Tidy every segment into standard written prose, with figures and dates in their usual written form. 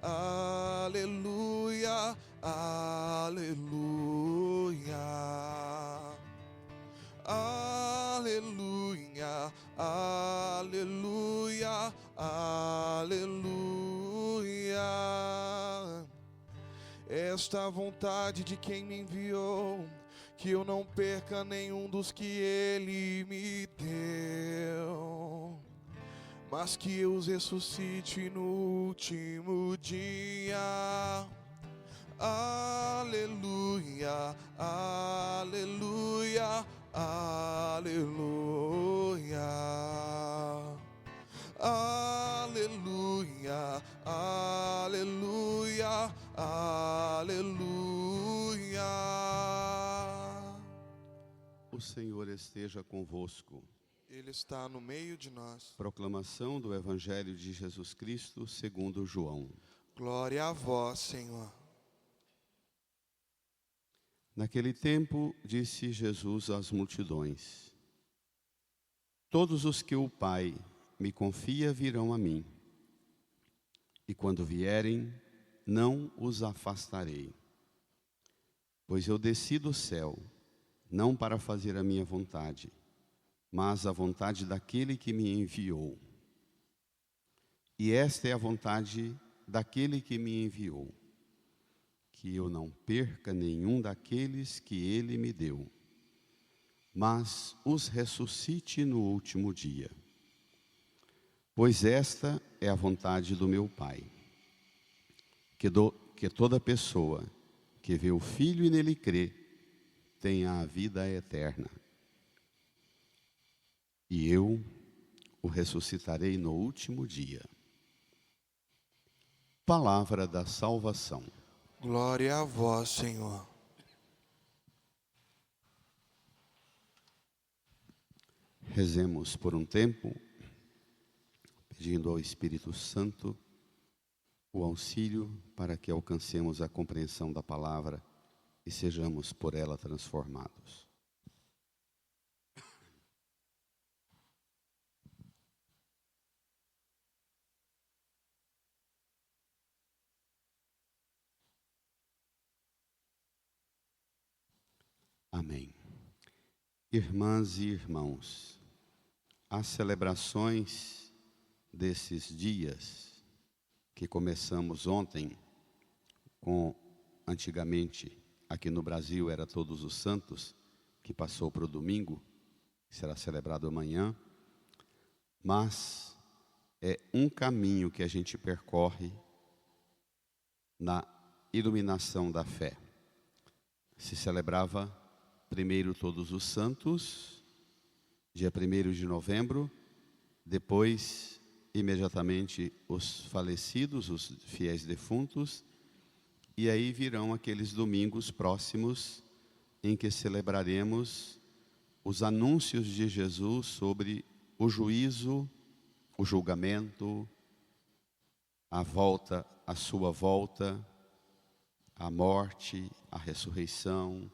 aleluia, aleluia. Aleluia, aleluia, aleluia. Esta vontade de quem me enviou, que eu não perca nenhum dos que Ele me deu, mas que eu os ressuscite no último dia. Aleluia, aleluia, aleluia. Aleluia, aleluia, aleluia. O Senhor esteja convosco. Ele está no meio de nós. Proclamação do Evangelho de Jesus Cristo segundo João. Glória a vós, Senhor. Naquele tempo, disse Jesus às multidões: todos os que o Pai me confia virão a mim, e quando vierem, não os afastarei. Pois eu desci do céu, não para fazer a minha vontade, mas a vontade daquele que me enviou. E esta é a vontade daquele que me enviou, que eu não perca nenhum daqueles que ele me deu, mas os ressuscite no último dia. Pois esta é a vontade do meu Pai, que toda pessoa que vê o Filho e nele crê, tenha a vida eterna. E eu o ressuscitarei no último dia. Palavra da salvação. Glória a vós, Senhor. Rezemos por um tempo, pedindo ao Espírito Santo o auxílio para que alcancemos a compreensão da palavra e sejamos por ela transformados. Amém. Irmãs e irmãos, as celebrações desses dias que começamos ontem, antigamente aqui no Brasil era Todos os Santos, que passou para o domingo, que será celebrado amanhã, mas é um caminho que a gente percorre na iluminação da fé. Se celebrava primeiro Todos os Santos, dia 1º de novembro, depois, imediatamente, os falecidos, os fiéis defuntos, e aí virão aqueles domingos próximos em que celebraremos os anúncios de Jesus sobre o juízo, o julgamento, a volta, a sua volta, a morte, a ressurreição,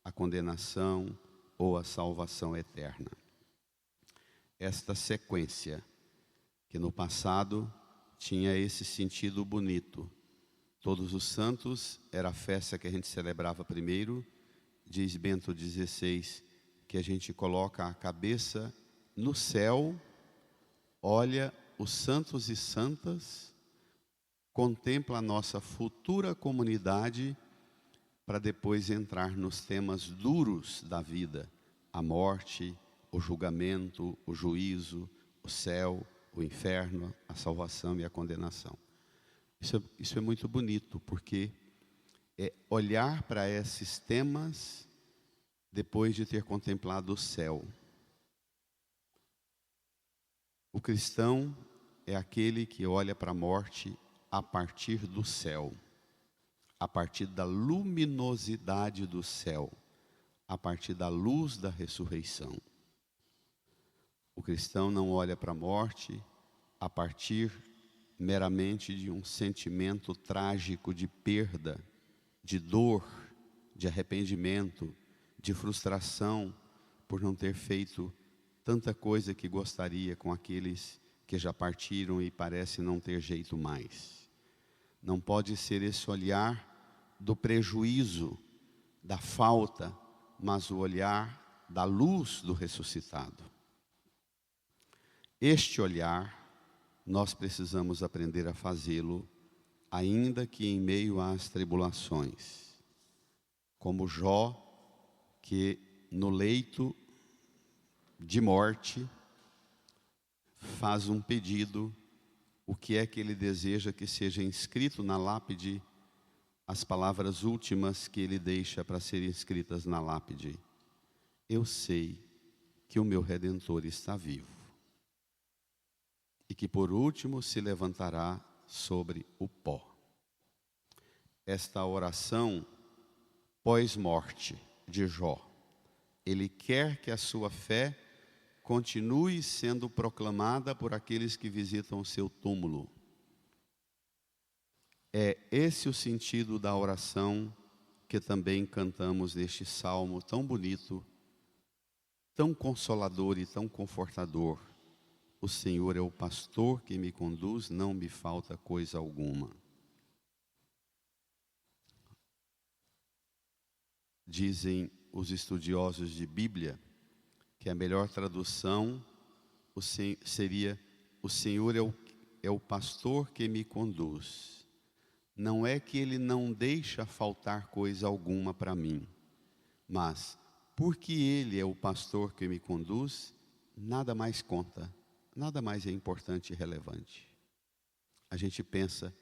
a condenação ou a salvação eterna. Esta sequência, que no passado tinha esse sentido bonito. Todos os Santos era a festa que a gente celebrava primeiro. Diz Bento XVI que a gente coloca a cabeça no céu, olha os santos e santas, contempla a nossa futura comunidade, para depois entrar nos temas duros da vida, a morte, o julgamento, o juízo, o céu, o inferno, a salvação e a condenação. Isso é muito bonito, porque é olhar para esses temas depois de ter contemplado o céu. O cristão é aquele que olha para a morte a partir do céu, a partir da luminosidade do céu, a partir da luz da ressurreição. O cristão não olha para a morte a partir meramente de um sentimento trágico de perda, de dor, de arrependimento, de frustração por não ter feito tanta coisa que gostaria com aqueles que já partiram e parece não ter jeito mais. não pode ser esse olhar do prejuízo, da falta, mas o olhar da luz do ressuscitado. Este olhar, nós precisamos aprender a fazê-lo, ainda que em meio às tribulações. Como Jó, que no leito de morte, faz um pedido, o que é que ele deseja que seja inscrito na lápide, as palavras últimas que ele deixa para serem escritas na lápide. Eu sei que o meu Redentor está vivo, e que por último se levantará sobre o pó. Esta oração pós-morte de Jó, ele quer que a sua fé continue sendo proclamada por aqueles que visitam o seu túmulo. É esse o sentido da oração que também cantamos neste salmo tão bonito, tão consolador e tão confortador. O Senhor é o pastor que me conduz, não me falta coisa alguma. Dizem os estudiosos de Bíblia que a melhor tradução seria: o Senhor é o pastor que me conduz. Não é que Ele não deixa faltar coisa alguma para mim, mas porque Ele é o pastor que me conduz, nada mais conta, nada mais é importante e relevante. A gente pensa,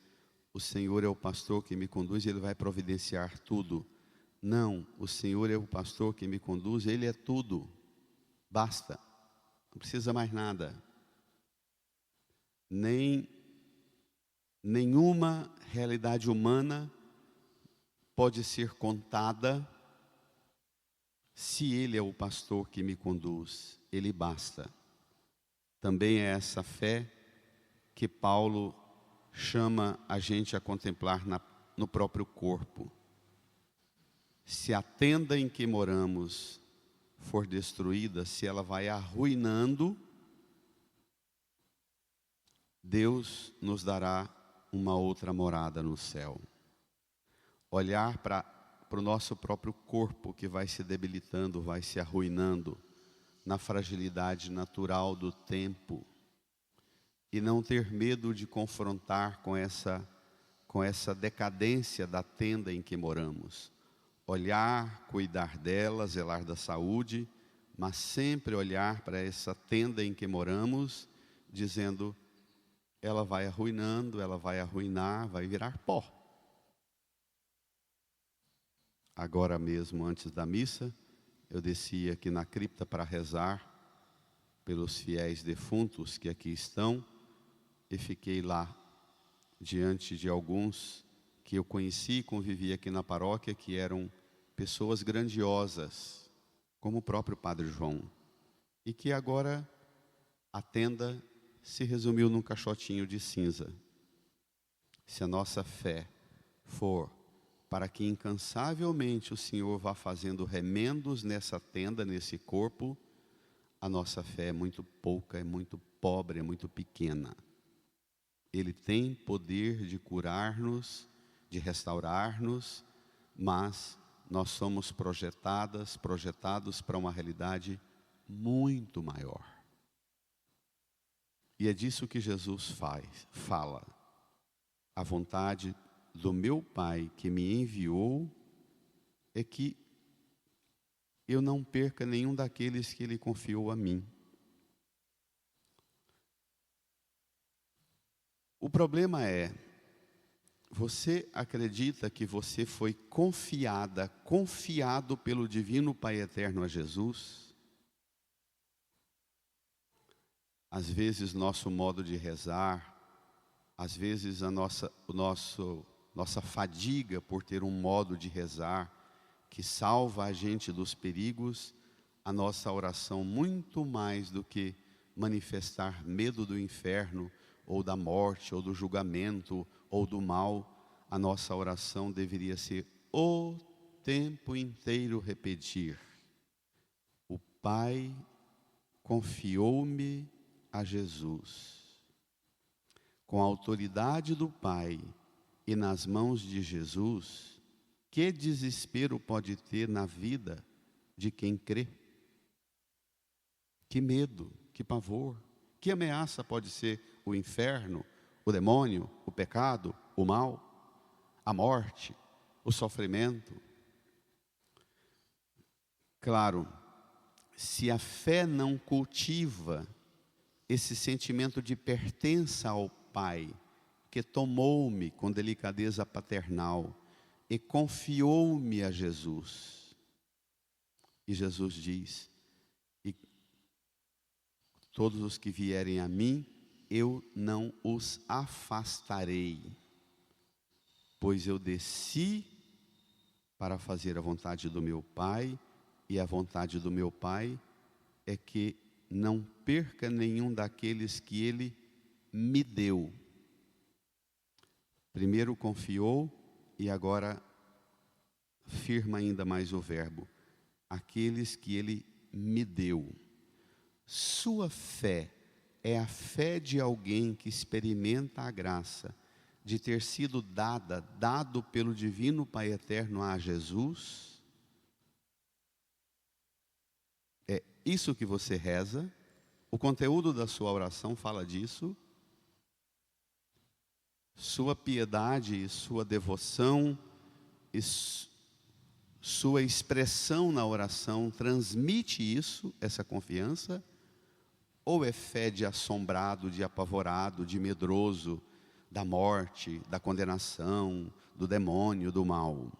o Senhor é o pastor que me conduz e Ele vai providenciar tudo. Não, o Senhor é o pastor que me conduz, Ele é tudo. Basta, não precisa mais nada. Nenhuma realidade humana pode ser contada. Se Ele é o pastor que me conduz, Ele basta. Também é essa fé que Paulo chama a gente a contemplar no próprio corpo. Se a tenda em que moramos for destruída, se ela vai arruinando, Deus nos dará uma outra morada no céu. Olhar para o nosso próprio corpo que vai se debilitando, vai se arruinando na fragilidade natural do tempo, e não ter medo de confrontar com essa decadência da tenda em que moramos. Olhar, cuidar dela, zelar da saúde, mas sempre olhar para essa tenda em que moramos, dizendo: ela vai arruinando, ela vai arruinar, vai virar pó. Agora mesmo, antes da missa, eu desci aqui na cripta para rezar pelos fiéis defuntos que aqui estão, e fiquei lá, diante de alguns que eu conheci e convivi aqui na paróquia, que eram pessoas grandiosas, como o próprio Padre João, e que agora a tenda se resumiu num caixotinho de cinza. Se a nossa fé for para que incansavelmente o Senhor vá fazendo remendos nessa tenda, nesse corpo, a nossa fé é muito pouca, é muito pobre, é muito pequena. Ele tem poder de curar-nos, de restaurar-nos, mas nós somos projetados para uma realidade muito maior. E é disso que Jesus fala. A vontade do meu Pai que me enviou é que eu não perca nenhum daqueles que Ele confiou a mim. O problema é, você acredita que você foi confiado pelo Divino Pai Eterno a Jesus? Às vezes nosso modo de rezar, às vezes nossa fadiga por ter um modo de rezar que salva a gente dos perigos, a nossa oração, muito mais do que manifestar medo do inferno, ou da morte, ou do julgamento, ou do mal, a nossa oração deveria ser o tempo inteiro repetir: o Pai confiou-me a Jesus. Com a autoridade do Pai, e nas mãos de Jesus, que desespero pode ter na vida de quem crê? Que medo, que pavor, que ameaça pode ser o inferno, o demônio, o pecado, o mal, a morte, o sofrimento? Claro, se a fé não cultiva esse sentimento de pertença ao Pai, que tomou-me com delicadeza paternal e confiou-me a Jesus. E Jesus diz: e todos os que vierem a mim, eu não os afastarei, pois eu desci para fazer a vontade do meu Pai, e a vontade do meu Pai é que não perca nenhum daqueles que Ele me deu. Primeiro confiou e agora firma ainda mais o verbo: aqueles que Ele me deu. Sua fé é a fé de alguém que experimenta a graça de ter sido dado pelo divino Pai eterno a Jesus? É isso que você reza? O conteúdo da sua oração fala disso? Sua piedade e sua devoção e sua expressão na oração transmite isso, essa confiança? Ou é fé de assombrado, de apavorado, de medroso, da morte, da condenação, do demônio, do mal?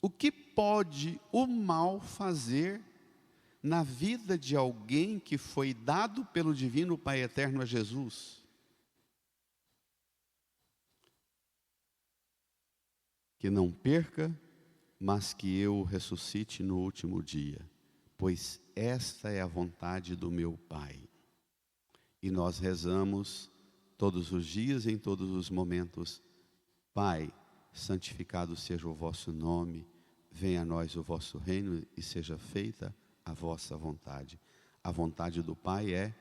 O que pode o mal fazer na vida de alguém que foi dado pelo divino Pai eterno a Jesus? Que não perca, mas que eu ressuscite no último dia, pois esta é a vontade do meu Pai. E nós rezamos todos os dias, em todos os momentos: Pai, santificado seja o vosso nome, venha a nós o vosso reino e seja feita a vossa vontade. A vontade do Pai é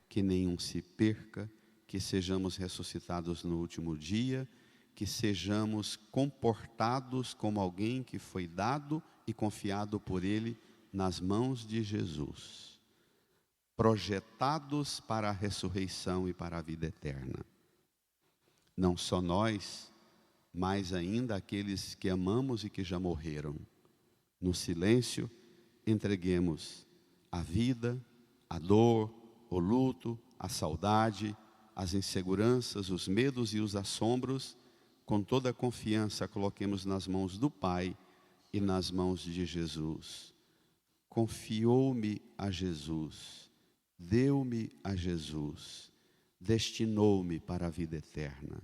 que nenhum se perca, que sejamos ressuscitados no último dia, que sejamos comportados como alguém que foi dado e confiado por Ele nas mãos de Jesus, projetados para a ressurreição e para a vida eterna. Não só nós, mas ainda aqueles que amamos e que já morreram. No silêncio, entreguemos a vida, a dor, o luto, a saudade, as inseguranças, os medos e os assombros. Com toda a confiança, coloquemos nas mãos do Pai e nas mãos de Jesus. Confiou-me a Jesus, deu-me a Jesus, destinou-me para a vida eterna,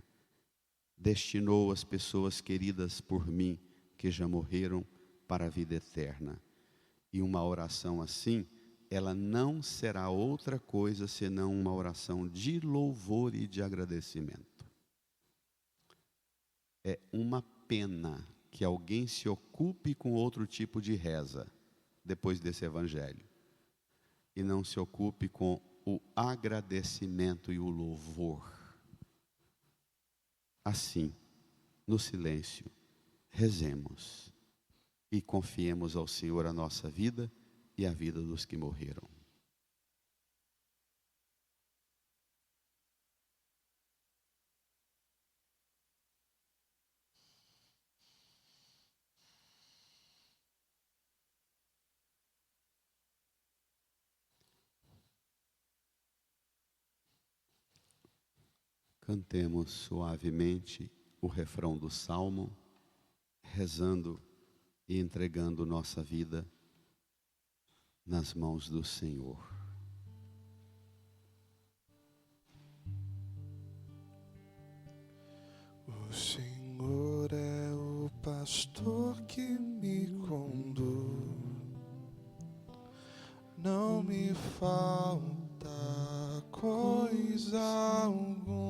destinou as pessoas queridas por mim, que já morreram, para a vida eterna. E uma oração assim, ela não será outra coisa senão uma oração de louvor e de agradecimento. É uma pena que alguém se ocupe com outro tipo de reza depois desse evangelho e não se ocupe com o agradecimento e o louvor. Assim, no silêncio, rezemos e confiemos ao Senhor a nossa vida e a vida dos que morreram. Cantemos suavemente o refrão do Salmo, rezando e entregando nossa vida nas mãos do Senhor. O Senhor é o pastor que me conduz, não me falta coisa alguma.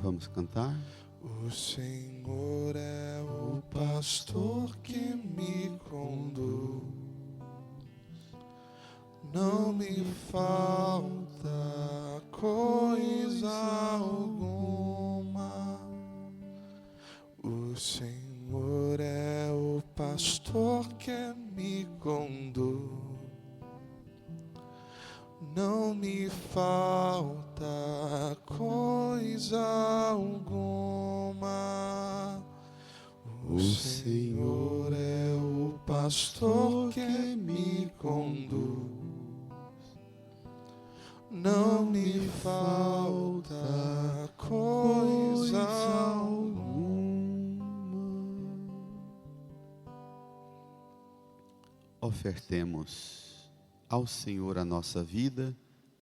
Vamos cantar? O Senhor é o pastor que me conduz, não me falta coisa alguma. Senhor é o pastor que me conduz, não me falta coisa alguma. O Senhor é o pastor que me conduz, não me falta coisa alguma. Ofertemos ao Senhor a nossa vida